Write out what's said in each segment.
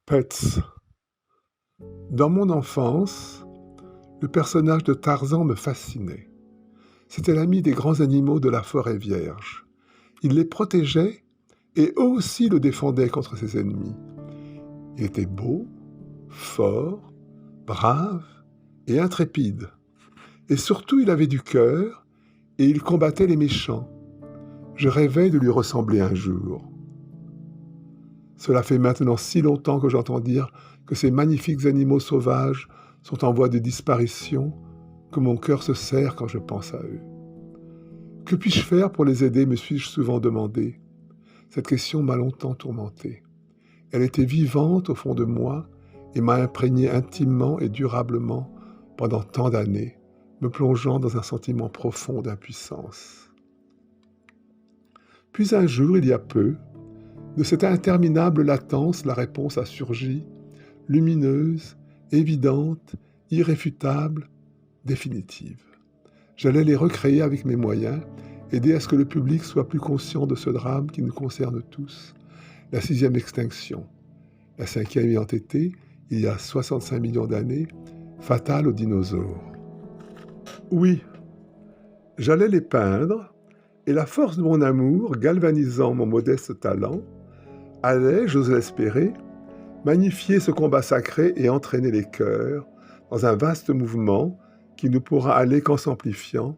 Pets. Dans mon enfance, le personnage de Tarzan me fascinait. C'était l'ami des grands animaux de la forêt vierge. Il les protégeait et eux aussi le défendaient contre ses ennemis. Il était beau, fort, brave et intrépide. Et surtout, il avait du cœur et il combattait les méchants. Je rêvais de lui ressembler un jour. Cela fait maintenant si longtemps que j'entends dire que ces magnifiques animaux sauvages sont en voie de disparition que mon cœur se serre quand je pense à eux. Que puis-je faire pour les aider, me suis-je souvent demandé. Cette question m'a longtemps tourmenté. Elle était vivante au fond de moi et m'a imprégné intimement et durablement pendant tant d'années, me plongeant dans un sentiment profond d'impuissance. Puis un jour, il y a peu, de cette interminable latence, la réponse a surgi, lumineuse, évidente, irréfutable, définitive. J'allais les recréer avec mes moyens, aider à ce que le public soit plus conscient de ce drame qui nous concerne tous, la 6e extinction, la 5e ayant été, il y a 65 millions d'années, fatale aux dinosaures. Oui, j'allais les peindre, et la force de mon amour, galvanisant mon modeste talent, allait, j'ose l'espérer, magnifier ce combat sacré et entraîner les cœurs dans un vaste mouvement qui ne pourra aller qu'en s'amplifiant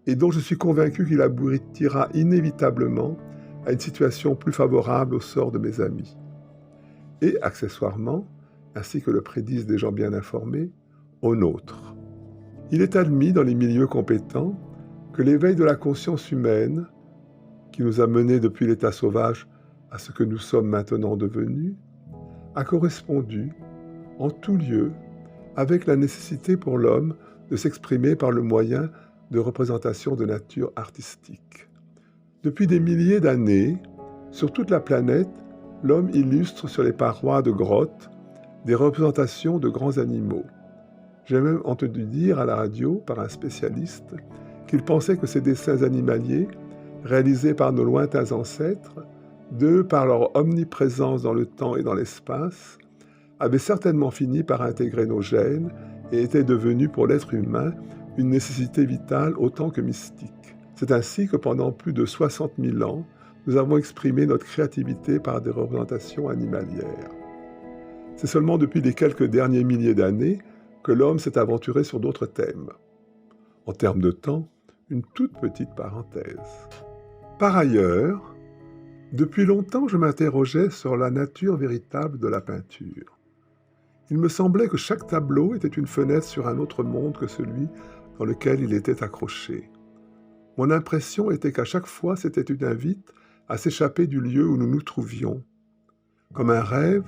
et dont je suis convaincu qu'il aboutira inévitablement à une situation plus favorable au sort de mes amis. Et, accessoirement, ainsi que le prédisent des gens bien informés, au nôtre. Il est admis dans les milieux compétents que l'éveil de la conscience humaine, qui nous a menés depuis l'état sauvage à ce que nous sommes maintenant devenus, a correspondu, en tout lieu, avec la nécessité pour l'homme de s'exprimer par le moyen de représentations de nature artistique. Depuis des milliers d'années, sur toute la planète, l'homme illustre sur les parois de grottes des représentations de grands animaux. J'ai même entendu dire à la radio par un spécialiste qu'il pensait que ces dessins animaliers, réalisés par nos lointains ancêtres, par leur omniprésence dans le temps et dans l'espace, avaient certainement fini par intégrer nos gènes et étaient devenus pour l'être humain une nécessité vitale autant que mystique. C'est ainsi que pendant plus de 60 000 ans, nous avons exprimé notre créativité par des représentations animalières. C'est seulement depuis les quelques derniers milliers d'années que l'homme s'est aventuré sur d'autres thèmes. En termes de temps, une toute petite parenthèse. Par ailleurs, depuis longtemps, je m'interrogeais sur la nature véritable de la peinture. Il me semblait que chaque tableau était une fenêtre sur un autre monde que celui dans lequel il était accroché. Mon impression était qu'à chaque fois, c'était une invite à s'échapper du lieu où nous nous trouvions, comme un rêve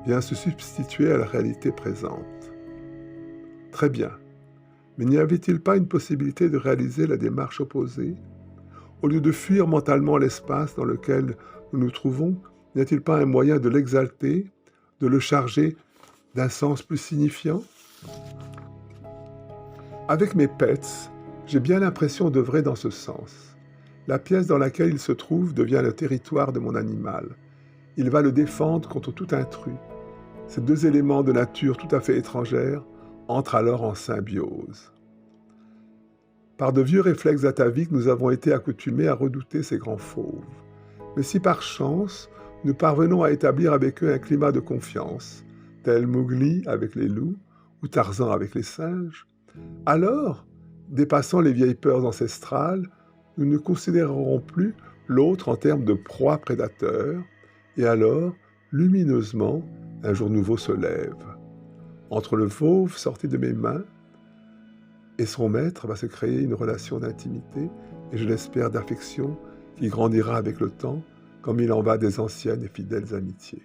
vient se substituer à la réalité présente. Très bien, mais n'y avait-il pas une possibilité de réaliser la démarche opposée? Au lieu de fuir mentalement l'espace dans lequel nous nous trouvons, n'y a-t-il pas un moyen de l'exalter, de le charger d'un sens plus signifiant? Avec mes pets, j'ai bien l'impression d'œuvrer dans ce sens. La pièce dans laquelle il se trouve devient le territoire de mon animal. Il va le défendre contre tout intrus. Ces deux éléments de nature tout à fait étrangères entrent alors en symbiose. Par de vieux réflexes ataviques, nous avons été accoutumés à redouter ces grands fauves. Mais si par chance, nous parvenons à établir avec eux un climat de confiance, tel Mowgli avec les loups ou Tarzan avec les singes, alors, dépassant les vieilles peurs ancestrales, nous ne considérerons plus l'autre en termes de proie prédateur, et alors, lumineusement, un jour nouveau se lève. Entre le fauve sorti de mes mains et son maître va se créer une relation d'intimité et je l'espère d'affection qui grandira avec le temps comme il en va des anciennes et fidèles amitiés.